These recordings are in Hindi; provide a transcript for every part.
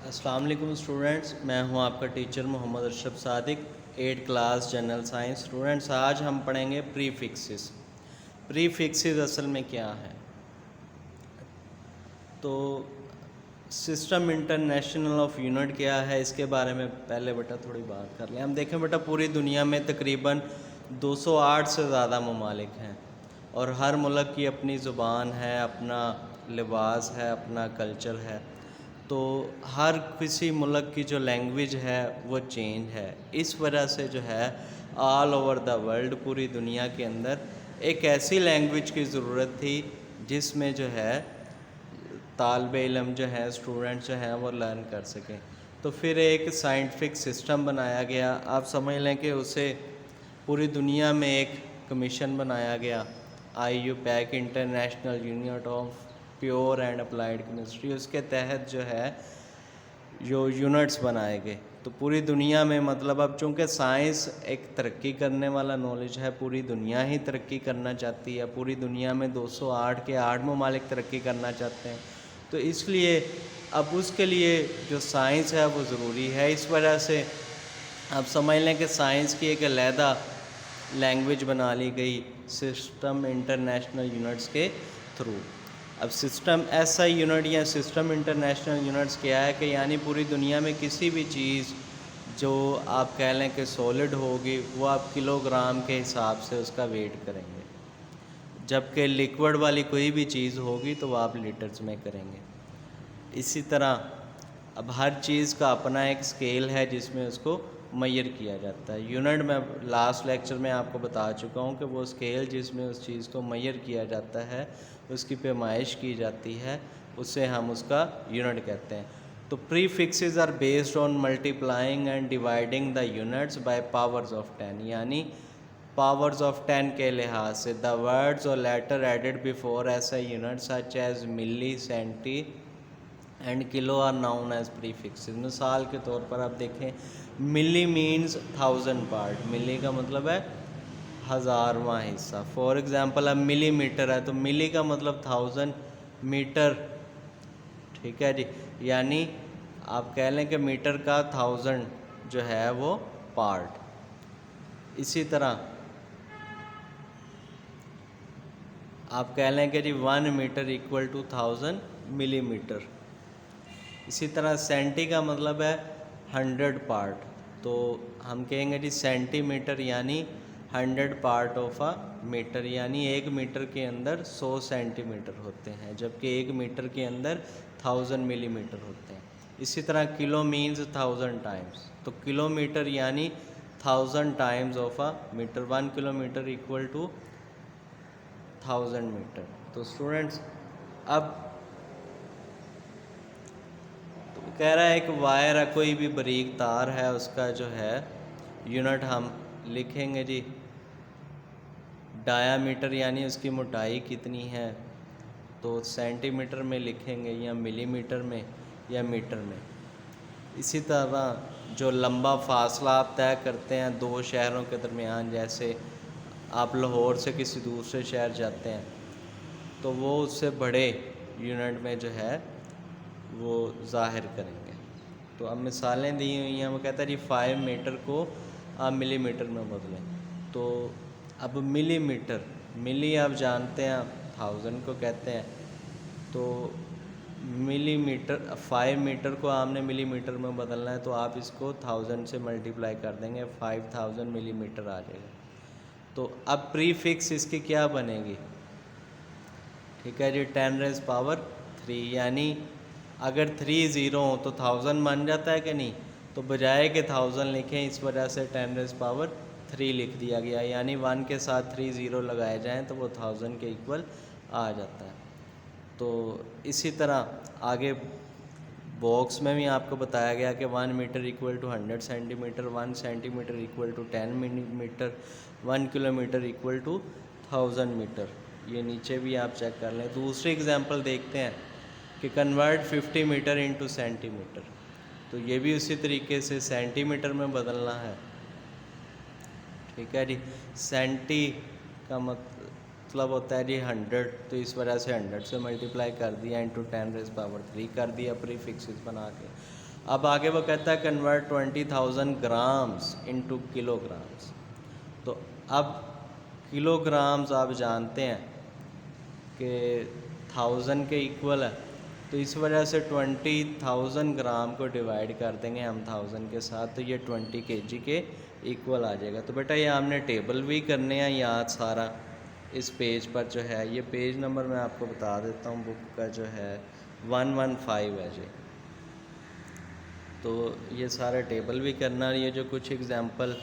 अस्सलाम वालेकुम स्टूडेंट्स, मैं हूं आपका teacher Mohammad Arshad Sadiq, 8th class general science. Students, आज हम पढ़ेंगे प्रीफिक्सेस। प्रीफिक्सेस असल में क्या है? तो सिस्टम इंटरनेशनल ऑफ यूनिट क्या है, इसके बारे में पहले बेटा थोड़ी बात कर लें। हम देखें बेटा, पूरी दुनिया में तकरीबन 208 से ज़्यादा ममालिक हैं और हर मुल्क की अपनी ज़ुबान है, अपना लिबास है, अपना कल्चर है। तो हर किसी मुल्क की जो लैंग्वेज है वो चेंज है। इस वजह से जो है ऑल ओवर द वर्ल्ड, पूरी दुनिया के अंदर एक ऐसी लैंग्वेज की ज़रूरत थी जिसमें जो है तालिब इल्म जो है, स्टूडेंट्स जो हैं वो लर्न कर सकें। तो फिर एक साइंटिफिक सिस्टम बनाया गया। आप समझ लें कि उसे पूरी दुनिया में एक कमीशन बनाया गया, IUPAC, international unit of pure and applied chemistry. उसके तहत जो है जो यूनिट्स बनाए गए। तो पूरी दुनिया में, मतलब अब चूँकि साइंस एक तरक्की करने वाला नॉलेज है, पूरी दुनिया ही तरक्की करना चाहती है। पूरी दुनिया में 208 के 8 ममालिक तरक्की करना चाहते हैं। तो इसलिए अब उसके लिए जो साइंस है वो ज़रूरी है। इस वजह से अब समझ लें कि साइंस की एक अलहदा लैंग्वेज बना ली गई सिस्टम इंटरनेशनल यूनिट्स के थ्रू। अब सिस्टम SI यूनिट या सिस्टम इंटरनेशनल यूनिट्स क्या है कि यानी पूरी दुनिया में किसी भी चीज़ जो आप कह लें कि सॉलिड होगी, वो आप किलोग्राम के हिसाब से उसका वेट करेंगे, जबकि लिक्विड वाली कोई भी चीज़ होगी तो वो आप लीटर्स में करेंगे। इसी तरह अब हर चीज़ का अपना एक स्केल है जिसमें उसको मेजर किया जाता है। यूनिट में लास्ट लेक्चर में आपको बता चुका हूँ कि वो स्केल जिसमें उस चीज़ को मेजर किया जाता है, उसकी पैमाइश की जाती है, उसे हम उसका यूनिट कहते हैं। तो prefixes are based on multiplying and dividing the units by powers of 10, यानी पावर्स ऑफ 10 के लिहाज से द वर्ड्स और letter added before SI unit such as milli, centi and kilo are known as prefixes. मिसाल के तौर पर आप देखें, मिली मीन्स 1000 पार्ट। मिली का मतलब है 1000वां हिस्सा। फॉर एग्जांपल अब मिलीमीटर है तो मिली का मतलब 1000 मीटर, ठीक है जी। यानी आप कह लें कि मीटर का 1000 जो है वो पार्ट। इसी तरह आप कह लें कि जी 1 मीटर इक्वल टू 1000 मिलीमीटर। इसी तरह सेंटी का मतलब है 100 पार्ट, तो हम कहेंगे जी सेंटीमीटर यानी 100 पार्ट ऑफ अ मीटर, यानी 1 मीटर के अंदर 100 सेंटीमीटर होते हैं, जबकि 1 मीटर के अंदर 1000 मिलीमीटर होते हैं। इसी तरह किलो मीन्स 1000 टाइम्स, तो किलोमीटर यानी 1000 times of a metre. 1 kilometre equal to 1000 metre. तो स्टूडेंट्स, अब कह रहा है एक वायर है, कोई भी बारीक तार है, उसका जो है यूनिट हम लिखेंगे जी डायामीटर, यानी उसकी मोटाई कितनी है, तो सेंटीमीटर में लिखेंगे या मिलीमीटर में या मीटर में। इसी तरह जो लंबा फासला आप तय करते हैं दो शहरों के दरमियान, जैसे आप लाहौर से किसी दूसरे शहर जाते हैं, तो वो उससे बड़े यूनिट में जो है वो ज़ाहिर करेंगे। तो अब मिसालें दी हुई हैं। वो कहता है जी 5 मीटर को आप मिलीमीटर में बदलें। तो अब मिलीमीटर, मिली आप जानते हैं 1000 को कहते हैं, तो मिलीमीटर 5 मीटर को आपने मिलीमीटर में बदलना है, तो आप इसको 1000 से मल्टीप्लाई कर देंगे, 5000 मिलीमीटर आ जाएगा। तो अब प्रीफिक्स इसकी क्या बनेगी, ठीक है जी 10⁻³ यानी अगर 3 ज़ीरो हो तो 1000 बन जाता है कि नहीं, तो बजाय के 1000 लिखें, इस वजह से 10⁻³ लिख दिया गया, यानी 1 के साथ 3 ज़ीरो लगाए जाएं तो वो 1000 के इक्वल आ जाता है। तो इसी तरह आगे बॉक्स में भी आपको बताया गया कि 1 metre equal to 100 centimetre, 1 centimetre equal to 10 millimetre, 1 kilometre equal to 1000 metre. ये नीचे भी आप चेक कर लें। दूसरी एग्जांपल देखते हैं कि कन्वर्ट 50 मीटर इनटू सेंटीमीटर, तो ये भी उसी तरीके से सेंटीमीटर में बदलना है, ठीक है जी। सेंटी का मतलब होता है जी 100, तो इस वजह से 100 से मल्टीप्लाई कर दिया, इंटू 10⁻³ कर दिया प्रीफिक्सेस बना के। अब आगे वो कहता है कन्वर्ट 20,000 ग्राम्स इनटू किलोग्राम्स। तो अब किलोग्राम्स आप जानते हैं कि 1000 के इक्वल है, तो इस वजह से 20,000 ग्राम को डिवाइड कर देंगे हम 1000 के साथ, तो ये 20 kg के इक्वल आ जाएगा। तो बेटा ये हमने टेबल भी करने हैं याद सारा इस पेज पर जो है, ये पेज नंबर मैं आपको बता देता हूँ बुक का जो है 115 है जी। तो ये सारे टेबल भी करना, ये जो कुछ एग्जांपल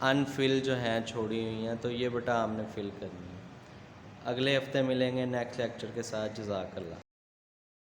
अनफिल जो हैं छोड़ी हुई हैं, तो ये बेटा हमने फिल करनी है। अगले हफ्ते मिलेंगे नेक्स्ट लेक्चर के साथ। जज़ाकल्लाह।